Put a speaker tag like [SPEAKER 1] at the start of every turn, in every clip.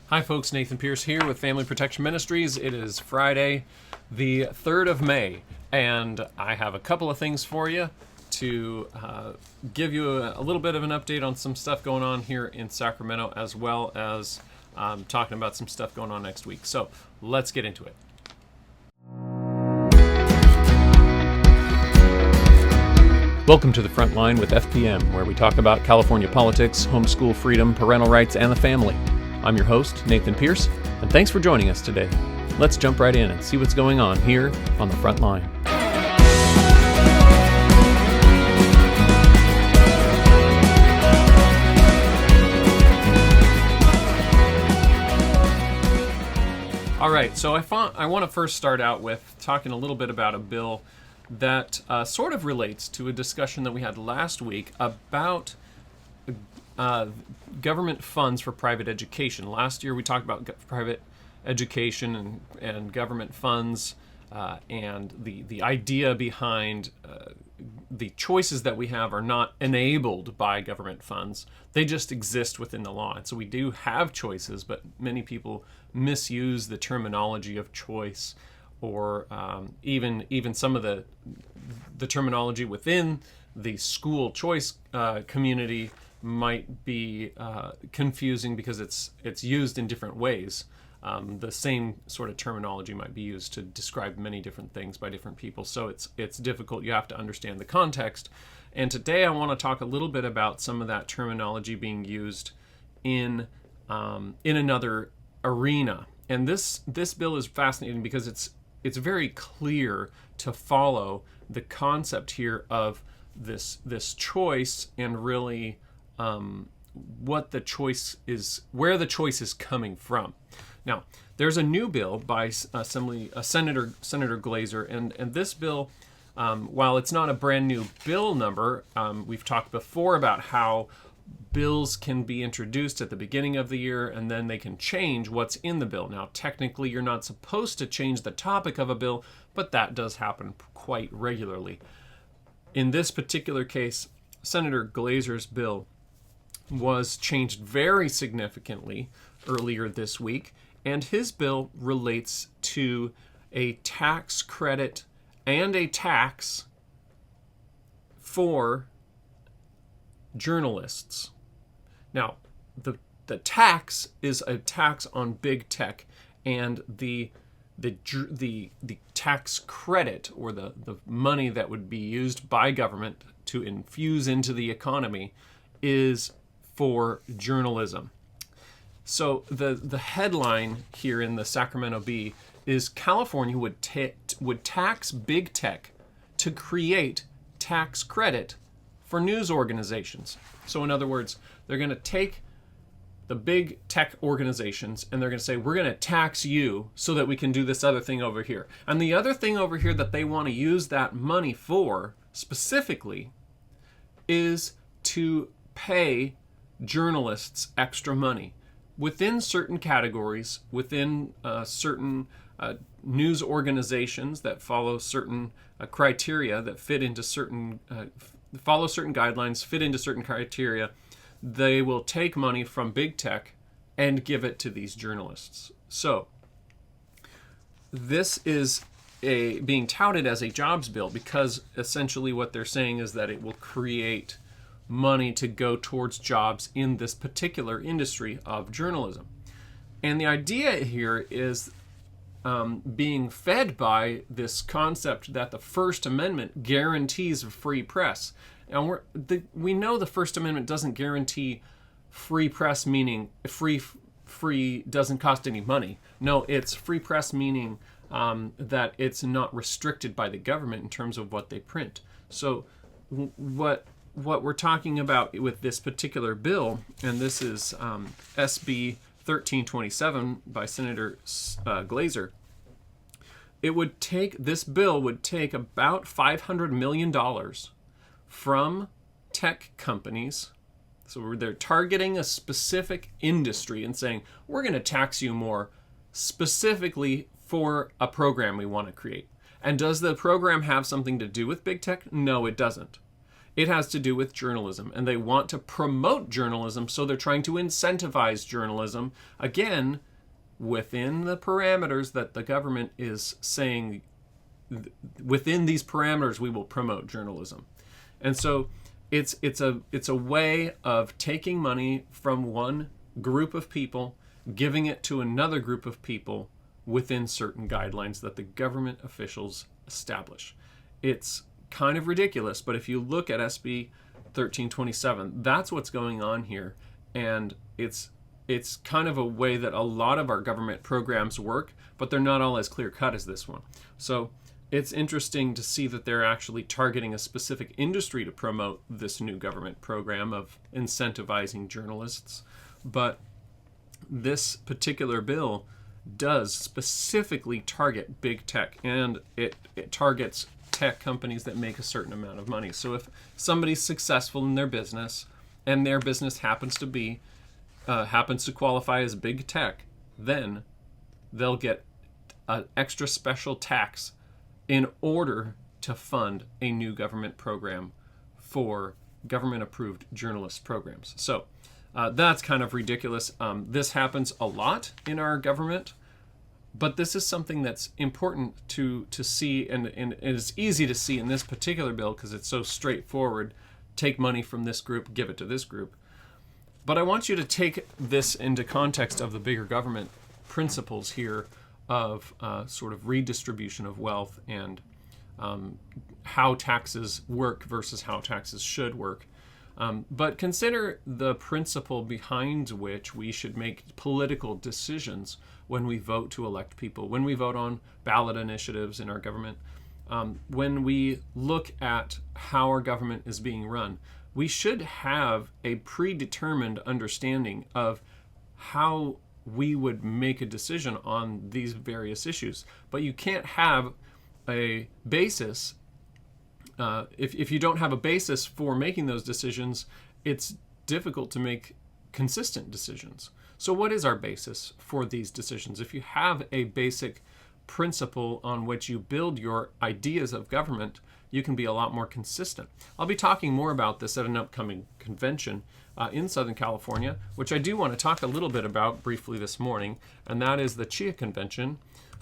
[SPEAKER 1] Hi folks, Nathan Pierce here with Family Protection Ministries. It is Friday, the 3rd of May, and I have a couple of things for you to give you a little bit of an update on some stuff going on here in Sacramento, as well as talking about some stuff going on next week. So let's get into it. Welcome to the Frontline with FPM, where we talk about California politics, homeschool freedom, parental rights, and the family. I'm your host, Nathan Pierce, and thanks for joining us today. Let's jump right in and see what's going on here on the front line. All right, so I want to first start out with talking a little bit about a bill that sort of relates to a discussion that we had last week about government funds for private education. Last year we talked about private education and government funds and the idea behind the choices that we have are not enabled by government funds. They just exist within the law. And so we do have choices, but many people misuse the terminology of choice, or even some of the terminology within the school choice community might be confusing because it's used in different ways. The same sort of terminology might be used to describe many different things by different people, so it's difficult. You have to understand the context. And today I want to talk a little bit about some of that terminology being used in another arena. And this bill is fascinating because it's very clear to follow the concept here of this choice, and really what the choice is, where the choice is coming from. Now, there's a new bill by Senator Glazer, and this bill, while it's not a brand new bill number, we've talked before about how bills can be introduced at the beginning of the year and then they can change what's in the bill. Now, technically, you're not supposed to change the topic of a bill, but that does happen quite regularly. In this particular case, Senator Glazer's bill was changed very significantly earlier this week, and his bill relates to a tax credit and a tax for journalists. Now, the tax is a tax on big tech, and the tax credit, or the money that would be used by government to infuse into the economy, is for journalism. So the headline here in the Sacramento Bee is California would tax big tech to create tax credit for news organizations. So in other words, they're going to take the big tech organizations and they're going to say, we're going to tax you so that we can do this other thing over here. And the other thing over here that they want to use that money for specifically is to pay journalists extra money within certain categories, within certain news organizations that follow certain criteria, that fit into certain follow certain guidelines, fit into certain criteria. They will take money from big tech and give it to these journalists. So this is being touted as a jobs bill because essentially what they're saying is that it will create money to go towards jobs in this particular industry of journalism. And the idea here is being fed by this concept that the First Amendment guarantees a free press. And we know the First Amendment doesn't guarantee free press, meaning free doesn't cost any money. No, it's free press meaning that it's not restricted by the government in terms of what they print. So what we're talking about with this particular bill, and this is SB 1327 by Senator Glazer, this bill would take about $500 million from tech companies. So they're targeting a specific industry and saying, we're going to tax you more specifically for a program we want to create. And does the program have something to do with big tech? No, it doesn't. It has to do with journalism, and they want to promote journalism, so they're trying to incentivize journalism, again, within the parameters that the government is saying, within these parameters we will promote journalism. And so it's a way of taking money from one group of people, giving it to another group of people within certain guidelines that the government officials establish. It's kind of ridiculous, but if you look at SB 1327, that's what's going on here. And it's kind of a way that a lot of our government programs work, but they're not all as clear-cut as this one. So it's interesting to see that they're actually targeting a specific industry to promote this new government program of incentivizing journalists. But this particular bill does specifically target big tech, and it targets tech companies that make a certain amount of money. So if somebody's successful in their business and their business happens to qualify as big tech, then they'll get an extra special tax in order to fund a new government program for government-approved journalist programs. So that's kind of ridiculous. This happens a lot in our government, but this is something that's important to see, and it's easy to see in this particular bill because it's so straightforward. Take money from this group, give it to this group. But I want you to take this into context of the bigger government principles here of sort of redistribution of wealth and how taxes work versus how taxes should work. But consider the principle behind which we should make political decisions when we vote to elect people, when we vote on ballot initiatives in our government, when we look at how our government is being run. We should have a predetermined understanding of how we would make a decision on these various issues. But you can't have a basis. If you don't have a basis for making those decisions, it's difficult to make consistent decisions. So what is our basis for these decisions? If you have a basic principle on which you build your ideas of government, you can be a lot more consistent. I'll be talking more about this at an upcoming convention in Southern California, which I do want to talk a little bit about briefly this morning, and that is the CHEA Convention,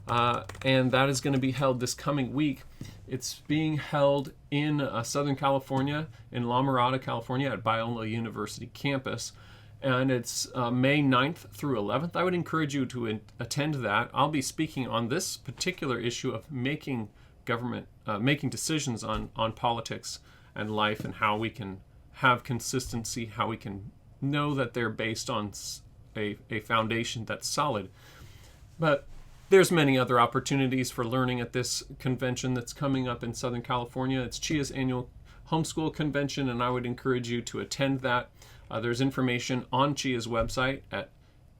[SPEAKER 1] and that is going to be held this coming week. It's being held in Southern California, in La Mirada, California, at Biola University campus, and it's May 9th through 11th. I would encourage you to attend that. I'll be speaking on this particular issue of making decisions on politics and life, and how we can have consistency, how we can know that they're based on a foundation that's solid. But there's many other opportunities for learning at this convention that's coming up in Southern California. It's CHEA's annual homeschool convention, and I would encourage you to attend that. There's information on CHEA's website at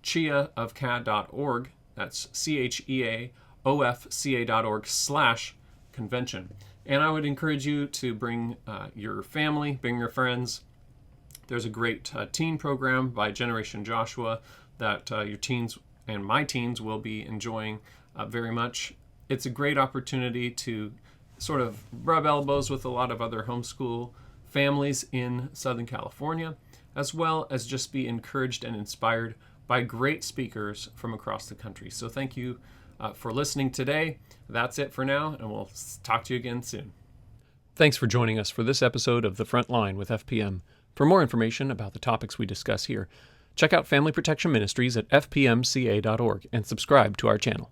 [SPEAKER 1] cheaofca.org. That's cheaofca.org/convention. And I would encourage you to bring your family, bring your friends. There's a great teen program by Generation Joshua that your teens and my teens will be enjoying very much. It's a great opportunity to sort of rub elbows with a lot of other homeschool families in Southern California, as well as just be encouraged and inspired by great speakers from across the country. So thank you for listening today. That's it for now, and we'll talk to you again soon. Thanks for joining us for this episode of The Frontline with FPM. For more information about the topics we discuss here, check out Family Protection Ministries at fpmca.org and subscribe to our channel.